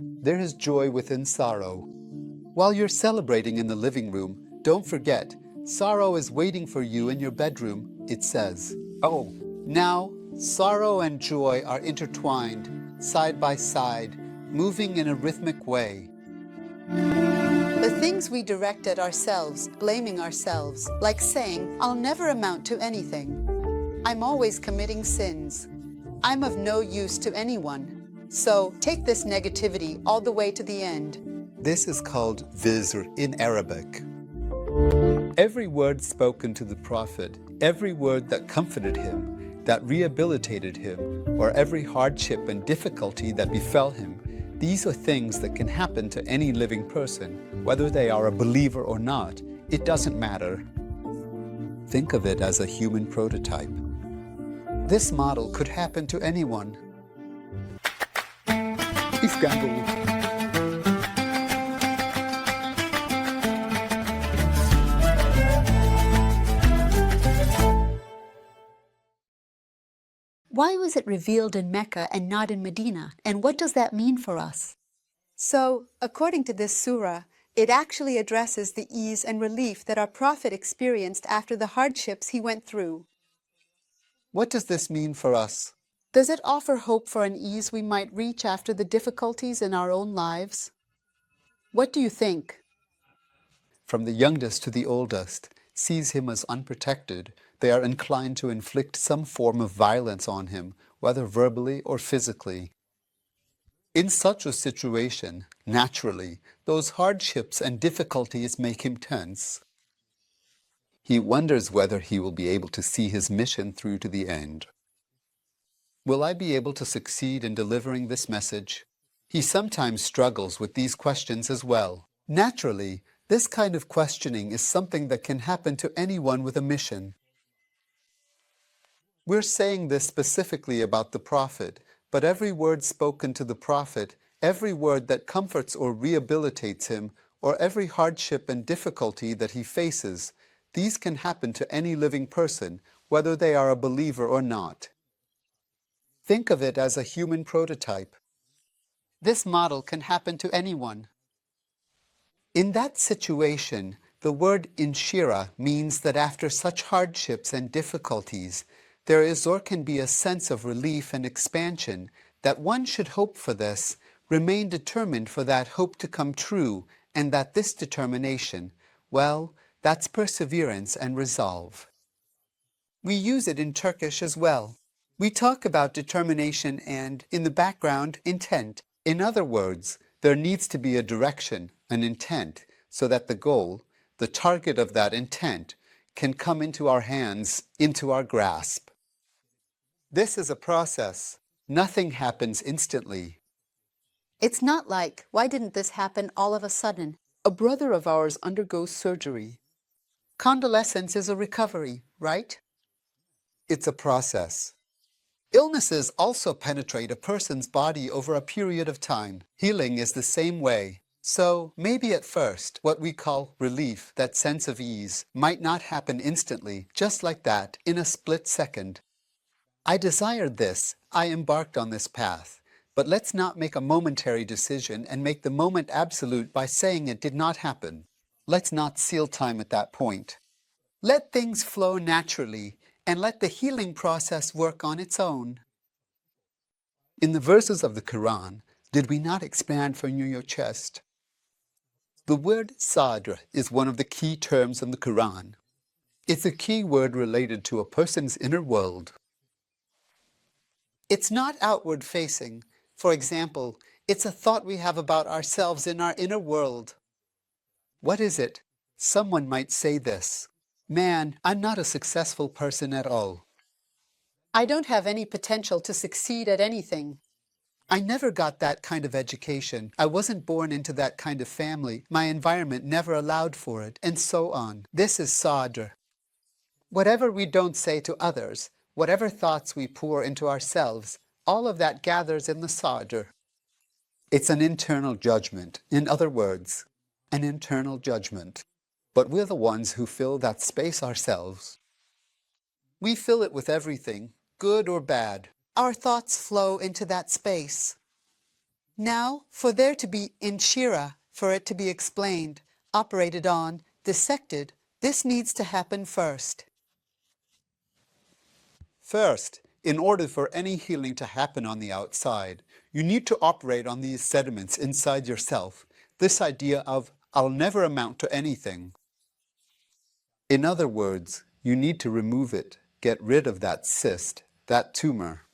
There is joy within sorrow. While you're celebrating in the living room, don't forget, sorrow is waiting for you in your bedroom, it says. Oh, now, sorrow and joy are intertwined, side by side, moving in a rhythmic way. The things we direct at ourselves, blaming ourselves, like saying, I'll never amount to anything. I'm always committing sins. I'm of no use to anyone. So take this negativity all the way to the end. This is called vizr in Arabic. Every word spoken to the Prophet, every word that comforted him, that rehabilitated him, or every hardship and difficulty that befell him, these are things that can happen to any living person, whether they are a believer or not. It doesn't matter. Think of it as a human prototype. This model could happen to anyone. Istanbul. Why was it revealed in Mecca and not in Medina? And what does that mean for us? So, according to this surah, it actually addresses the ease and relief that our Prophet experienced after the hardships he went through. What does this mean for us? Does it offer hope for an ease we might reach after the difficulties in our own lives? What do you think? From the youngest to the oldest, sees him as unprotected, they are inclined to inflict some form of violence on him, whether verbally or physically. In such a situation, naturally, those hardships and difficulties make him tense. He wonders whether he will be able to see his mission through to the end. Will I be able to succeed in delivering this message? He sometimes struggles with these questions as well. Naturally, this kind of questioning is something that can happen to anyone with a mission. We're saying this specifically about the Prophet, but every word spoken to the Prophet, every word that comforts or rehabilitates him, or every hardship and difficulty that he faces, these can happen to any living person, whether they are a believer or not. Think of it as a human prototype. This model can happen to anyone. In that situation, the word inshira means that after such hardships and difficulties, there is or can be a sense of relief and expansion, that one should hope for this, remain determined for that hope to come true, and that this determination, well, that's perseverance and resolve. We use it in Turkish as well. We talk about determination and, in the background, intent. In other words, there needs to be a direction, an intent, so that the goal, the target of that intent, can come into our hands, into our grasp. This is a process. Nothing happens instantly. It's not like, why didn't this happen all of a sudden? A brother of ours undergoes surgery. Convalescence is a recovery, right? It's a process. Illnesses also penetrate a person's body over a period of time. Healing is the same way. So, maybe at first, what we call relief, that sense of ease, might not happen instantly, just like that, in a split second. I desired this, I embarked on this path, but let's not make a momentary decision and make the moment absolute by saying it did not happen. Let's not seal time at that point. Let things flow naturally, and let the healing process work on its own. In the verses of the Quran, did we not expand for you your chest? The word sadr is one of the key terms in the Quran. It's a key word related to a person's inner world. It's not outward facing. For example, it's a thought we have about ourselves in our inner world. What is it? Someone might say this: man, I'm not a successful person at all. I don't have any potential to succeed at anything. I never got that kind of education. I wasn't born into that kind of family. My environment never allowed for it, and so on. This is sadr. Whatever we don't say to others, whatever thoughts we pour into ourselves, all of that gathers in the sadr. It's an internal judgment. In other words, an internal judgment. But we're the ones who fill that space ourselves. We fill it with everything, good or bad. Our thoughts flow into that space. Now, for there to be inshira, for it to be explained, operated on, dissected, this needs to happen first. First, in order for any healing to happen on the outside, you need to operate on these sediments inside yourself, this idea of, I'll never amount to anything. In other words, you need to remove it, get rid of that cyst, that tumor.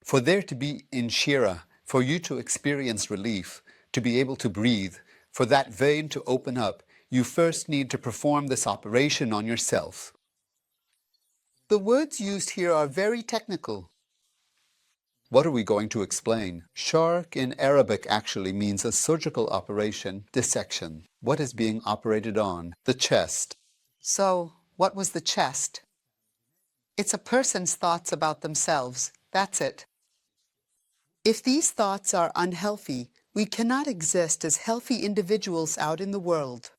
For there to be inshira, for you to experience relief, to be able to breathe, for that vein to open up, you first need to perform this operation on yourself. The words used here are very technical. What are we going to explain? Sharq in Arabic actually means a surgical operation, dissection. What is being operated on? The chest. So, what was the chest? It's a person's thoughts about themselves. That's it. If these thoughts are unhealthy, we cannot exist as healthy individuals out in the world.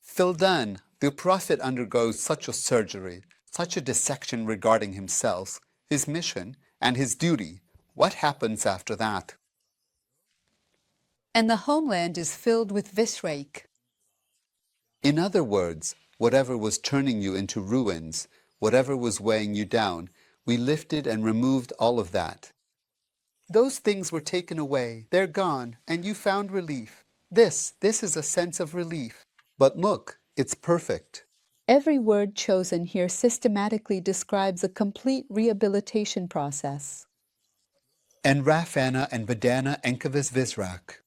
Fildan, the Prophet undergoes such a surgery, such a dissection regarding himself, his mission, and his duty. What happens after that? And the homeland is filled with visrake. In other words, whatever was turning you into ruins, whatever was weighing you down, we lifted and removed all of that. Those things were taken away, they're gone, and you found relief. This is a sense of relief. But look, it's perfect. Every word chosen here systematically describes a complete rehabilitation process. And Rafana and Badana Enkavis Visrak.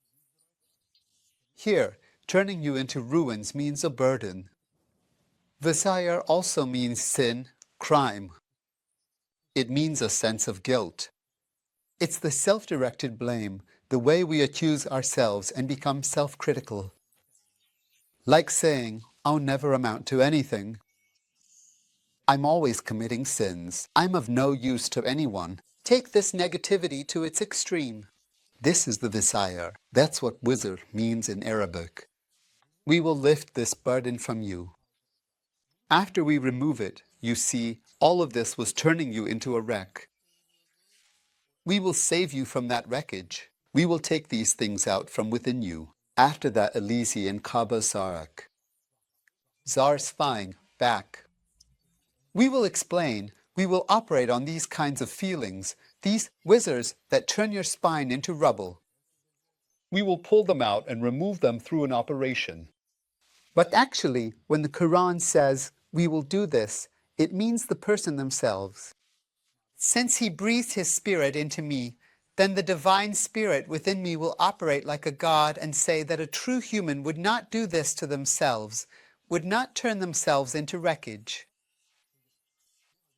Here, turning you into ruins means a burden. Visayar also means sin, crime. It means a sense of guilt. It's the self-directed blame, the way we accuse ourselves and become self-critical. Like saying, I'll never amount to anything. I'm always committing sins. I'm of no use to anyone. Take this negativity to its extreme. This is the Visayar. That's what wizard means in Arabic. We will lift this burden from you. After we remove it, you see, all of this was turning you into a wreck. We will save you from that wreckage. We will take these things out from within you. After that, Elisi and Kaba Zarak. Zar spine, back. We will explain, we will operate on these kinds of feelings, these wizards that turn your spine into rubble. We will pull them out and remove them through an operation. But actually, when the Quran says, we will do this, it means the person themselves. Since he breathes his spirit into me, then the divine spirit within me will operate like a god and say that a true human would not do this to themselves, would not turn themselves into wreckage.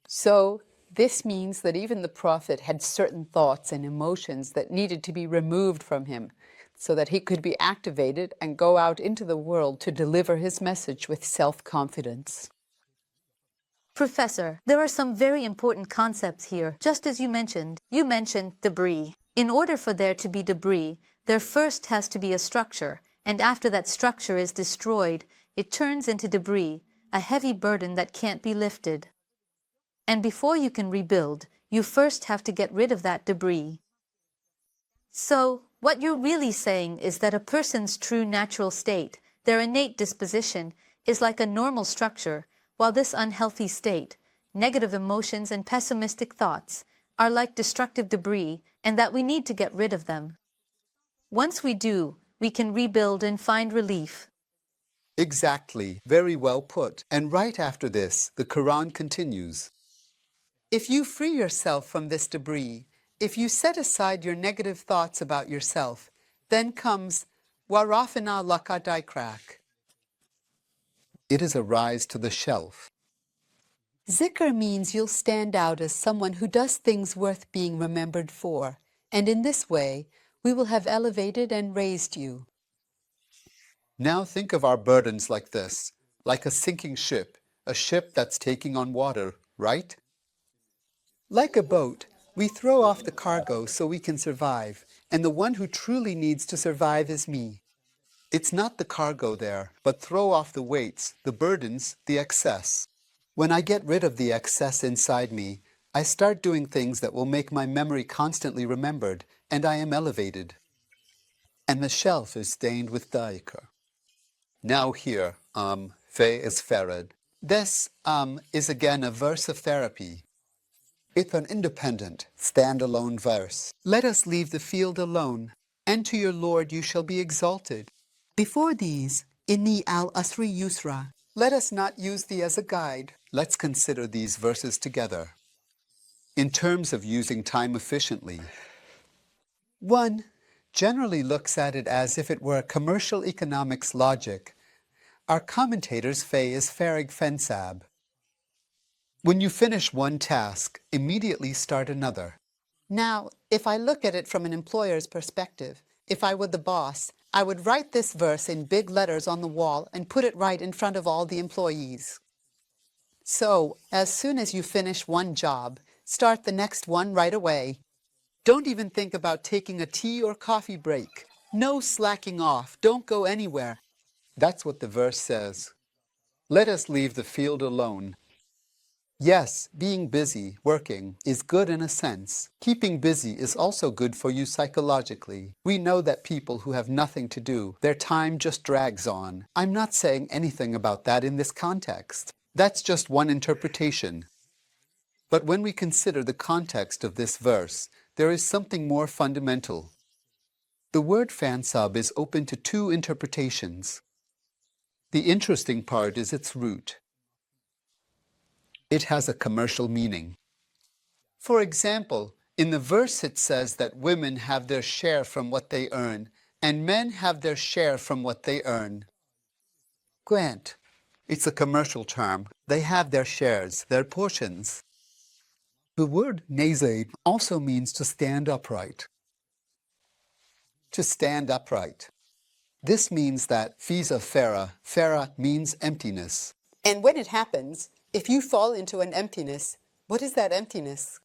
So, this means that even the Prophet had certain thoughts and emotions that needed to be removed from him, so that he could be activated and go out into the world to deliver his message with self-confidence. Professor, there are some very important concepts here. Just as you mentioned debris. In order for there to be debris, there first has to be a structure, and after that structure is destroyed, it turns into debris, a heavy burden that can't be lifted. And before you can rebuild, you first have to get rid of that debris. So, what you're really saying is that a person's true natural state, their innate disposition, is like a normal structure, while this unhealthy state, negative emotions and pessimistic thoughts, are like destructive debris, and that we need to get rid of them. Once we do, we can rebuild and find relief. Exactly. Very well put. And right after this, the Quran continues. If you free yourself from this debris, if you set aside your negative thoughts about yourself, then comes warafina laka daikrak. It is a rise to the shelf. Zikr means you'll stand out as someone who does things worth being remembered for, and in this way, we will have elevated and raised you. Now think of our burdens like this, like a sinking ship, a ship that's taking on water, right? Like a boat, we throw off the cargo so we can survive, and the one who truly needs to survive is me. It's not the cargo there, but throw off the weights, the burdens, the excess. When I get rid of the excess inside me, I start doing things that will make my memory constantly remembered, and I am elevated. And the shelf is stained with daiker. Now here, fe is fered. This, is again a verse of therapy. It's an independent, stand-alone verse. Let us leave the field alone, and to your Lord you shall be exalted. Before these, inni al-asri yusra. Let us not use thee as a guide. Let's consider these verses together. In terms of using time efficiently, 1 generally looks at it as if it were a commercial economics logic. Our commentators say is ferig fensab. When you finish one task, immediately start another. Now, if I look at it from an employer's perspective, if I were the boss, I would write this verse in big letters on the wall and put it right in front of all the employees. So, as soon as you finish one job, start the next one right away. Don't even think about taking a tea or coffee break. No slacking off. Don't go anywhere. That's what the verse says. Let us leave the field alone. Yes, being busy, working, is good in a sense. Keeping busy is also good for you psychologically. We know that people who have nothing to do, their time just drags on. I'm not saying anything about that in this context. That's just one interpretation. But when we consider the context of this verse, there is something more fundamental. The word fansab is open to 2 interpretations. The interesting part is its root. It has a commercial meaning. For example, in the verse it says that women have their share from what they earn, and men have their share from what they earn. Grant, it's a commercial term. They have their shares, their portions. The word nazib also means to stand upright. To stand upright. This means that fiza fera means emptiness. And when it happens, if you fall into an emptiness, what is that emptiness?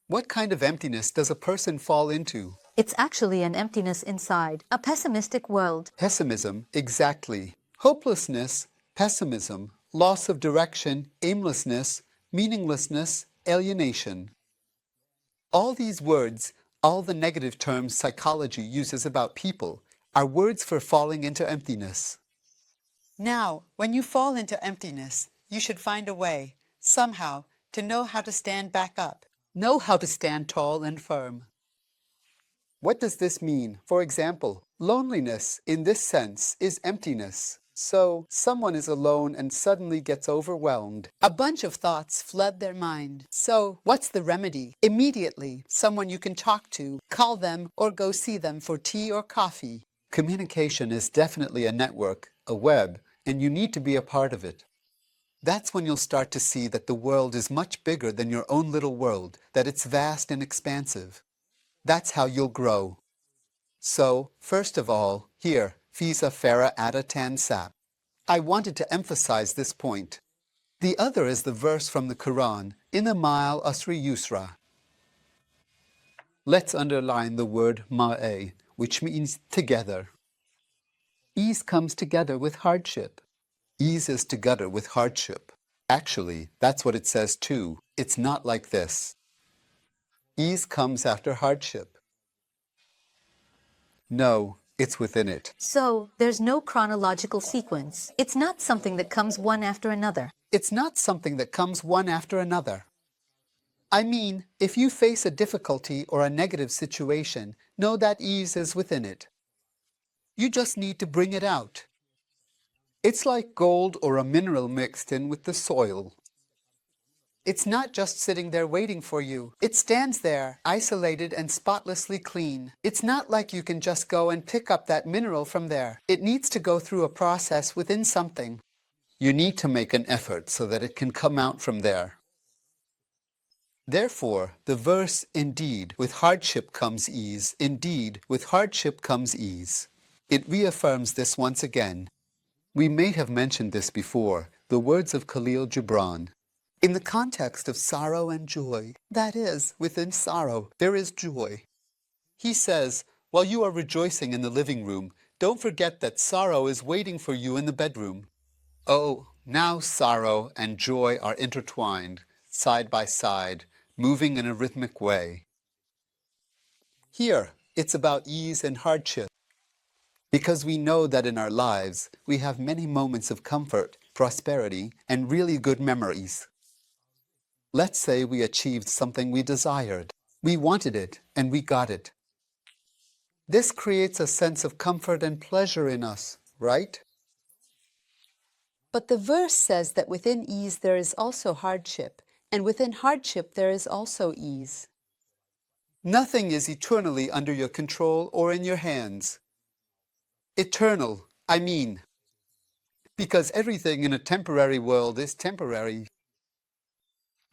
What kind of emptiness does a person fall into? It's actually an emptiness inside, a pessimistic world. Pessimism, exactly. Hopelessness, pessimism, loss of direction, aimlessness, meaninglessness, alienation. All these words, all the negative terms psychology uses about people, are words for falling into emptiness. Now, when you fall into emptiness, you should find a way, somehow, to know how to stand back up. Know how to stand tall and firm. What does this mean? For example, loneliness, in this sense, is emptiness. So, someone is alone and suddenly gets overwhelmed. A bunch of thoughts flood their mind. So, what's the remedy? Immediately, someone you can talk to, call them, or go see them for tea or coffee. Communication is definitely a network, a web, and you need to be a part of it. That's when you'll start to see that the world is much bigger than your own little world, that it's vast and expansive. That's how you'll grow. So, first of all, here, Fisa Fera Ada Tan Sap. I wanted to emphasize this point. The other is the verse from the Quran, Inna Ma'al Usri Yusra. Let's underline the word ma'e, which means together. Ease comes together with hardship. Ease is together with hardship. Actually, that's what it says too. It's not like this. Ease comes after hardship. No, it's within it. So, there's no chronological sequence. It's not something that comes one after another. It's not something that comes one after another. I mean, if you face a difficulty or a negative situation, know that ease is within it. You just need to bring it out. It's like gold or a mineral mixed in with the soil. It's not just sitting there waiting for you. It stands there, isolated and spotlessly clean. It's not like you can just go and pick up that mineral from there. It needs to go through a process within something. You need to make an effort so that it can come out from there. Therefore, the verse, indeed, with hardship comes ease. Indeed, with hardship comes ease. It reaffirms this once again. We may have mentioned this before, the words of Khalil Gibran. In the context of sorrow and joy, that is, within sorrow, there is joy. He says, while you are rejoicing in the living room, don't forget that sorrow is waiting for you in the bedroom. Oh, now sorrow and joy are intertwined. side by side, moving in a rhythmic way. Here, it's about ease and hardship, because we know that in our lives, we have many moments of comfort, prosperity, and really good memories. Let's say we achieved something we desired. We wanted it, and we got it. This creates a sense of comfort and pleasure in us, right? But the verse says that within ease there is also hardship, and within hardship there is also ease. Nothing is eternally under your control or in your hands. Eternal, I mean, because everything in a temporary world is temporary.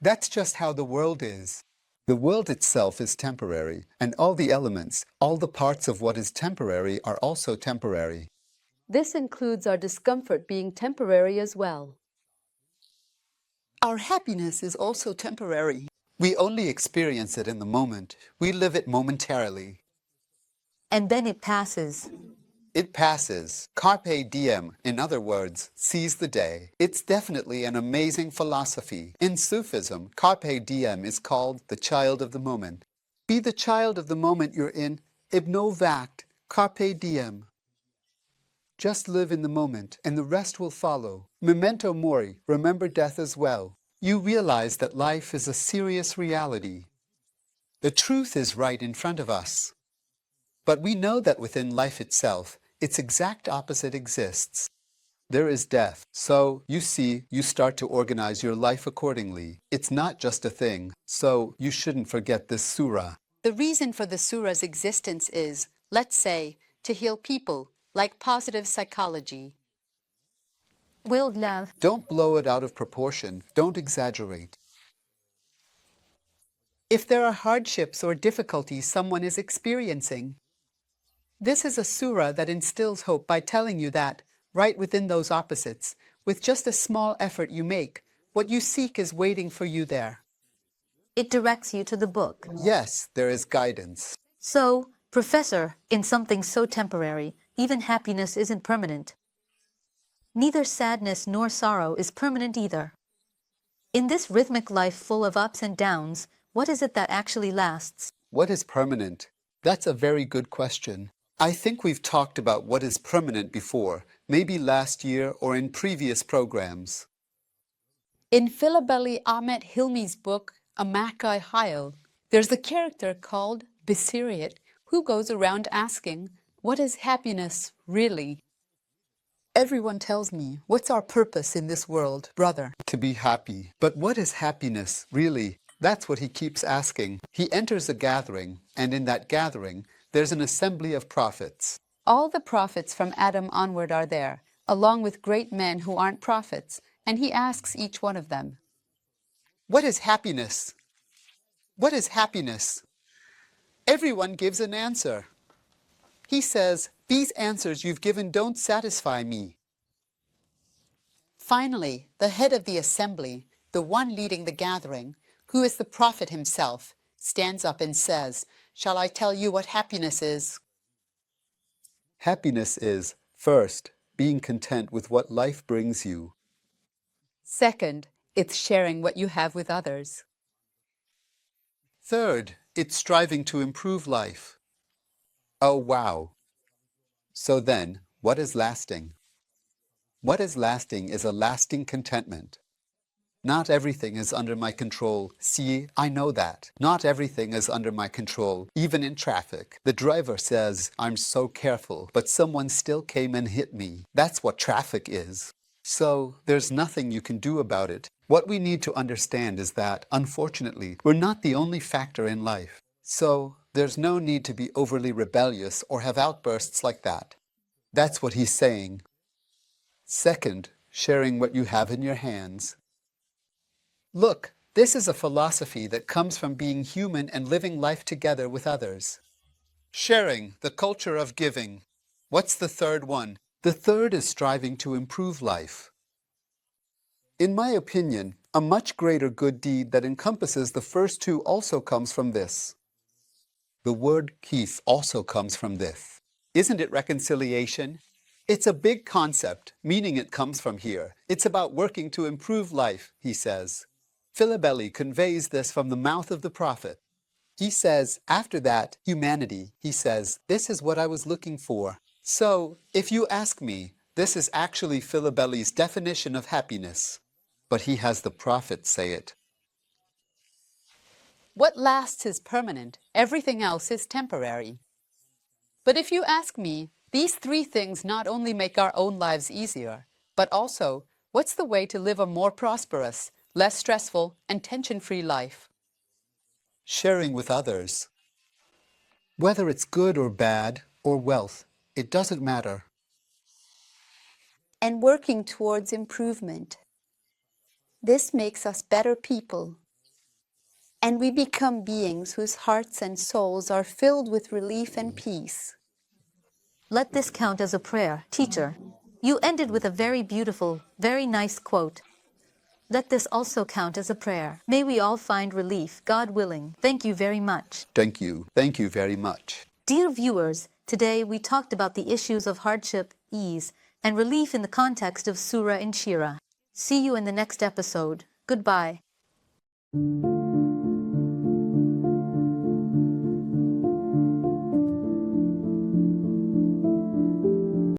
That's just how the world is. The world itself is temporary, and all the elements, all the parts of what is temporary are also temporary. This includes our discomfort being temporary as well. Our happiness is also temporary. We only experience it in the moment. We live it momentarily. And then it passes. It passes. Carpe diem, in other words, seize the day. It's definitely an amazing philosophy. In Sufism, carpe diem is called the child of the moment. Be the child of the moment you're in. Ibno vact, carpe diem. Just live in the moment, and the rest will follow. Memento mori, remember death as well. You realize that life is a serious reality. The truth is right in front of us. But we know that within life itself, its exact opposite exists. There is death. So, you see, you start to organize your life accordingly. It's not just a thing, so you shouldn't forget this surah. The reason for the surah's existence is, let's say, to heal people, like positive psychology. Will love. Don't blow it out of proportion. Don't exaggerate. If there are hardships or difficulties someone is experiencing, this is a surah that instills hope by telling you that, right within those opposites, with just a small effort you make, what you seek is waiting for you there. It directs you to the book. Yes, there is guidance. So, Professor, in something so temporary, even happiness isn't permanent. Neither sadness nor sorrow is permanent either. In this rhythmic life full of ups and downs, what is it that actually lasts? What is permanent? That's a very good question. I think we've talked about what is permanent before, maybe last year or in previous programs. In Philabeli Ahmet Hilmi's book, Amakai Hayal, there's a character called Bisiriat who goes around asking, what is happiness really? Everyone tells me, what's our purpose in this world, brother? To be happy. But what is happiness, really? That's what he keeps asking. He enters a gathering, and in that gathering, there's an assembly of prophets. All the prophets from Adam onward are there, along with great men who aren't prophets, and he asks each one of them, what is happiness? What is happiness? Everyone gives an answer. He says, these answers you've given don't satisfy me. Finally, the head of the assembly, the one leading the gathering, who is the prophet himself, stands up and says, shall I tell you what happiness is? Happiness is, first, being content with what life brings you. Second, it's sharing what you have with others. Third, it's striving to improve life. Oh, wow. So then, what is lasting? What is lasting is a lasting contentment. Not everything is under my control. See, I know that. Not everything is under my control, even in traffic. The driver says, I'm so careful, but someone still came and hit me. That's what traffic is. So, there's nothing you can do about it. What we need to understand is that, unfortunately, we're not the only factor in life. So, there's no need to be overly rebellious or have outbursts like that. That's what he's saying. Second, sharing what you have in your hands. Look, this is a philosophy that comes from being human and living life together with others. Sharing, the culture of giving. What's the third one? The third is striving to improve life. In my opinion, a much greater good deed that encompasses the first two also comes from this. The word kith also comes from this. Isn't it reconciliation? It's a big concept, meaning it comes from here. It's about working to improve life, he says. Philibeli conveys this from the mouth of the Prophet. He says, after that, humanity, he says, this is what I was looking for. So, if you ask me, this is actually Philibeli's definition of happiness. But he has the Prophet say it. What lasts is permanent. Everything else is temporary. But if you ask me, these three things not only make our own lives easier, but also, what's the way to live a more prosperous, less stressful, and tension-free life? Sharing with others. Whether it's good or bad, or wealth, it doesn't matter. And working towards improvement. This makes us better people. And we become beings whose hearts and souls are filled with relief and peace. Let this count as a prayer. Teacher, you ended with a very beautiful, very nice quote. Let this also count as a prayer. May we all find relief, God willing. Thank you very much. Thank you. Thank you very much. Dear viewers, today we talked about the issues of hardship, ease, and relief in the context of Surah Ash-Sharh. See you in the next episode. Goodbye.